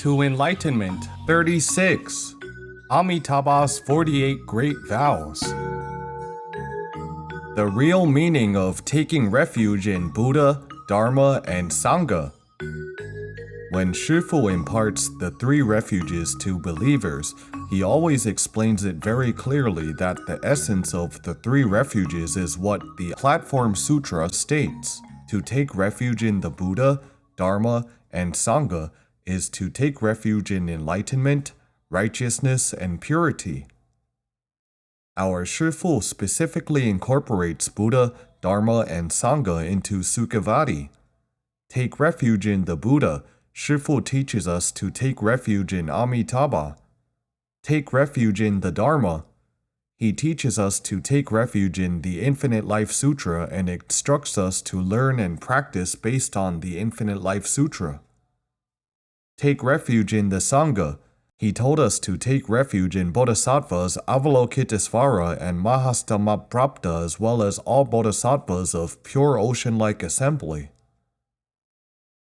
to Enlightenment 36. Amitabha's 48 Great Vows. The real meaning of taking refuge in Buddha, Dharma, and Sangha. When Shifu imparts the three refuges to believers, he always explains it very clearly that the essence of the three refuges is what the Platform Sutra states. To take refuge in the Buddha, Dharma, and Sangha is to take refuge in enlightenment, righteousness, and purity. Our Shifu specifically incorporates Buddha, Dharma, and Sangha into Sukhavati. Take refuge in the Buddha. Shifu teaches us to take refuge in Amitabha. Take refuge in the Dharma. He teaches us to take refuge in the Infinite Life Sutra and instructs us to learn and practice based on the Infinite Life Sutra. Take refuge in the Sangha. He told us to take refuge in Bodhisattvas, Avalokiteśvara, and Mahāsthāmaprāpta, as well as all Bodhisattvas of pure ocean-like assembly.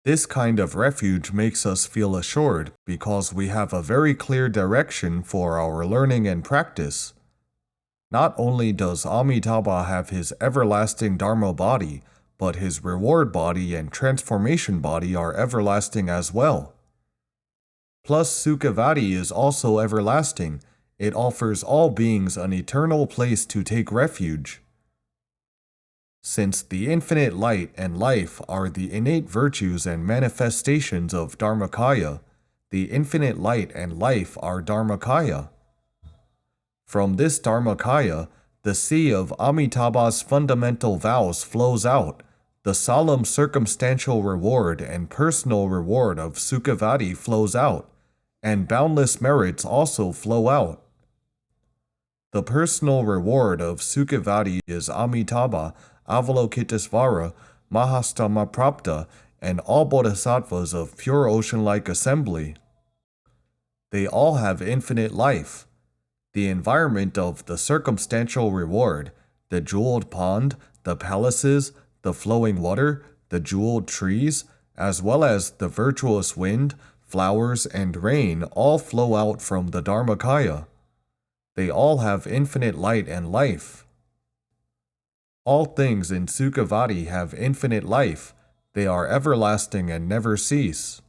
This kind of refuge makes us feel assured because we have a very clear direction for our learning and practice. Not only does Amitabha have his everlasting Dharma body, but his reward body and transformation body are everlasting as well. Plus, Sukhavati is also everlasting. It offers all beings an eternal place to take refuge. Since the infinite light and life are the innate virtues and manifestations of Dharmakaya, the infinite light and life are Dharmakaya. From this Dharmakaya, the sea of Amitabha's fundamental vows flows out. The solemn circumstantial reward and personal reward of Sukhavati flows out, and boundless merits also flow out. The personal reward of Sukhavati is Amitabha, Avalokiteśvara, Mahāsthāmaprāpta, and all bodhisattvas of pure ocean-like assembly. They all have infinite life. The environment of the circumstantial reward, the jeweled pond, the palaces, the flowing water, the jeweled trees, as well as the virtuous wind, flowers, and rain all flow out from the Dharmakaya. They all have infinite light and life. All things in Sukhavati have infinite life. They are everlasting and never cease.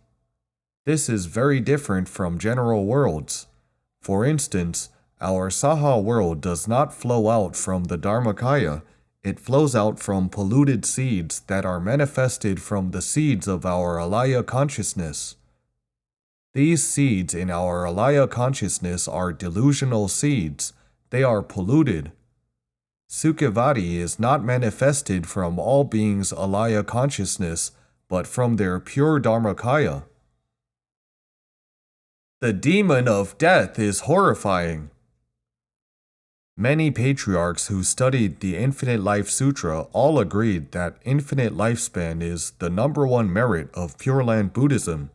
This is very different from general worlds. For instance, our Saha world does not flow out from the Dharmakaya. It flows out from polluted seeds that are manifested from the seeds of our alaya consciousness. These seeds in our alaya consciousness are delusional seeds. They are polluted. Sukhavati is not manifested from all beings' alaya consciousness, but from their pure Dharmakaya. The demon of death is horrifying. Many patriarchs who studied the Infinite Life Sutra all agreed that infinite lifespan is the number one merit of Pure Land Buddhism.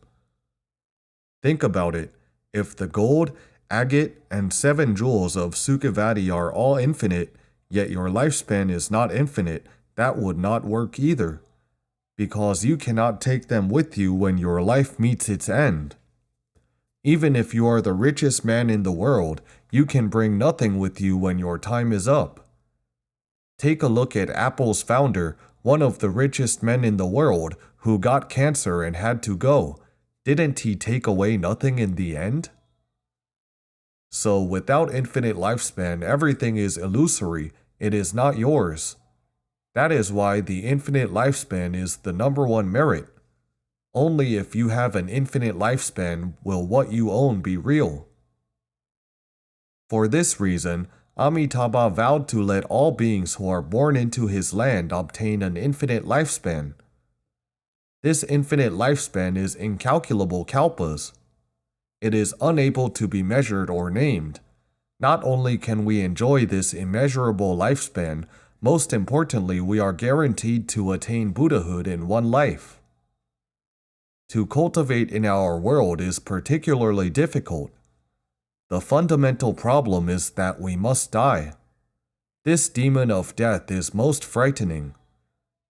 Think about it. If the gold, agate, and 7 jewels of Sukhavati are all infinite, yet your lifespan is not infinite, that would not work either, because you cannot take them with you when your life meets its end. Even if you are the richest man in the world, you can bring nothing with you when your time is up. Take a look at Apple's founder, one of the richest men in the world, who got cancer and had to go. Didn't he take away nothing in the end? So without infinite lifespan, everything is illusory. It is not yours. That is why the infinite lifespan is the number one merit. Only if you have an infinite lifespan will what you own be real. For this reason, Amitabha vowed to let all beings who are born into his land obtain an infinite lifespan. This infinite lifespan is incalculable kalpas. It is unable to be measured or named. Not only can we enjoy this immeasurable lifespan, most importantly, we are guaranteed to attain Buddhahood in one life. To cultivate in our world is particularly difficult. The fundamental problem is that we must die. This demon of death is most frightening.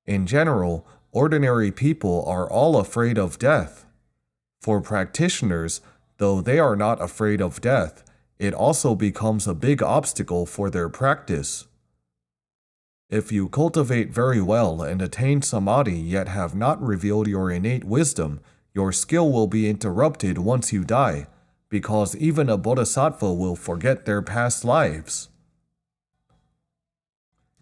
In general, ordinary people are all afraid of death. For practitioners, though they are not afraid of death, it also becomes a big obstacle for their practice. If you cultivate very well and attain samadhi yet have not revealed your innate wisdom, your skill will be interrupted once you die, because even a bodhisattva will forget their past lives.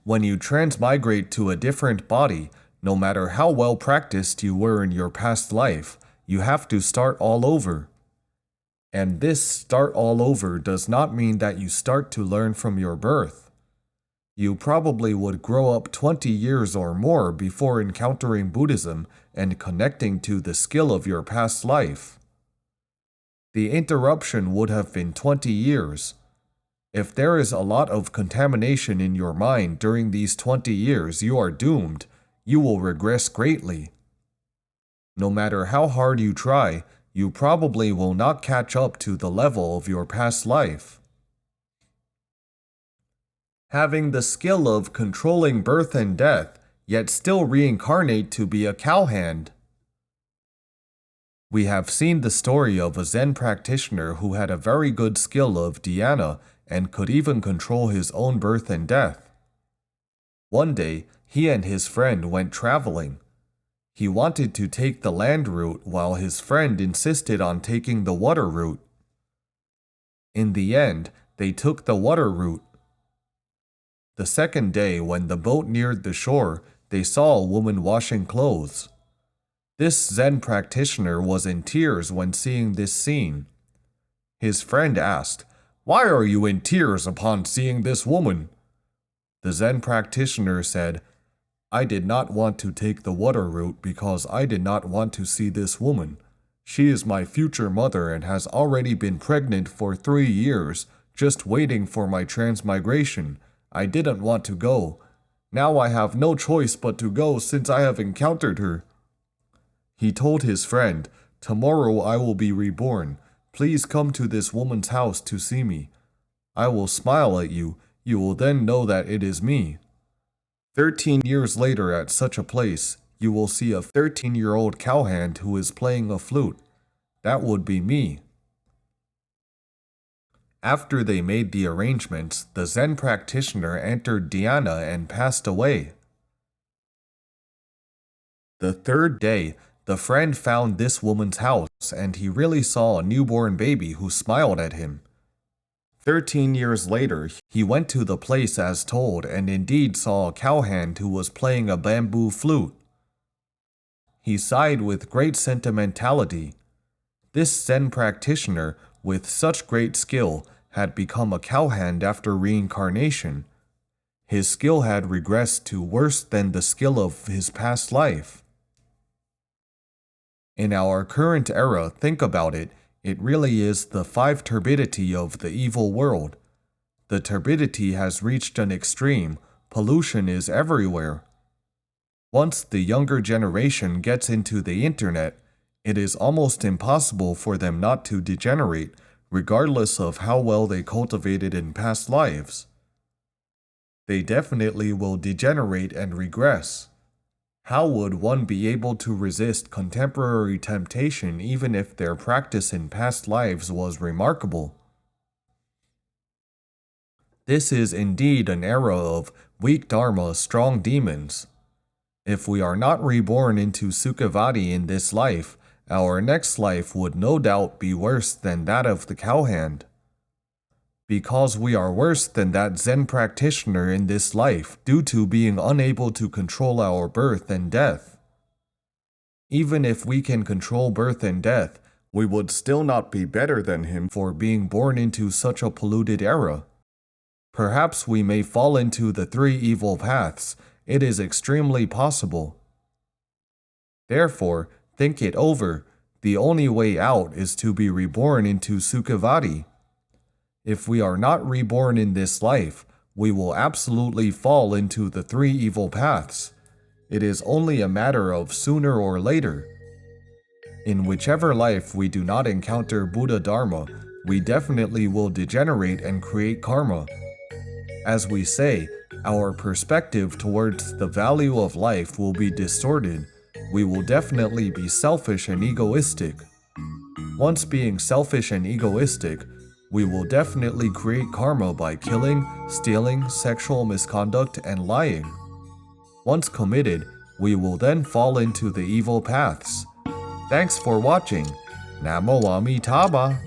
When you transmigrate to a different body, no matter how well practiced you were in your past life, you have to start all over. And this start all over does not mean that you start to learn from your birth. You probably would grow up 20 years or more before encountering Buddhism and connecting to the skill of your past life. The interruption would have been 20 years. If there is a lot of contamination in your mind during these 20 years, you are doomed. You will regress greatly. No matter how hard you try, you probably will not catch up to the level of your past life. Having the skill of controlling birth and death, yet still reincarnate to be a cowhand. We have seen the story of a Zen practitioner who had a very good skill of dhyana and could even control his own birth and death. One day, he and his friend went traveling. He wanted to take the land route while his friend insisted on taking the water route. In the end, they took the water route. The second day, when the boat neared the shore, they saw a woman washing clothes. This Zen practitioner was in tears when seeing this scene. His friend asked, "Why are you in tears upon seeing this woman?" The Zen practitioner said, "I did not want to take the water route because I did not want to see this woman. She is my future mother and has already been pregnant for 3 years, just waiting for my transmigration. I didn't want to go. Now I have no choice but to go since I have encountered her." He told his friend, "Tomorrow I will be reborn. Please come to this woman's house to see me. I will smile at you. You will then know that it is me. 13 years later at such a place, you will see a 13-year-old cowhand who is playing a flute. That would be me." After they made the arrangements, the Zen practitioner entered dhyana and passed away. The third day, the friend found this woman's house and he really saw a newborn baby who smiled at him. 13 years later, he went to the place as told and indeed saw a cowhand who was playing a bamboo flute. He sighed with great sentimentality. This Zen practitioner, with such great skill, had become a cowhand after reincarnation. His skill had regressed to worse than the skill of his past life. In our current era, think about it, it really is the 5 turbidity of the evil world. The turbidity has reached an extreme, pollution is everywhere. Once the younger generation gets into the internet, it is almost impossible for them not to degenerate, regardless of how well they cultivated in past lives. They definitely will degenerate and regress. How would one be able to resist contemporary temptation even if their practice in past lives was remarkable? This is indeed an era of weak Dharma, strong demons. If we are not reborn into Sukhavati in this life, our next life would no doubt be worse than that of the cowhand. Because we are worse than that Zen practitioner in this life due to being unable to control our birth and death. Even if we can control birth and death, we would still not be better than him for being born into such a polluted era. Perhaps we may fall into the 3 evil paths. It is extremely possible. Therefore, think it over. The only way out is to be reborn into Sukhavati. If we are not reborn in this life, we will absolutely fall into the 3 evil paths. It is only a matter of sooner or later. In whichever life we do not encounter Buddha Dharma, we definitely will degenerate and create karma. As we say, our perspective towards the value of life will be distorted. We will definitely be selfish and egoistic. Once being selfish and egoistic, we will definitely create karma by killing, stealing, sexual misconduct, and lying. Once committed, we will then fall into the evil paths. Thanks for watching. Namo Amitabha.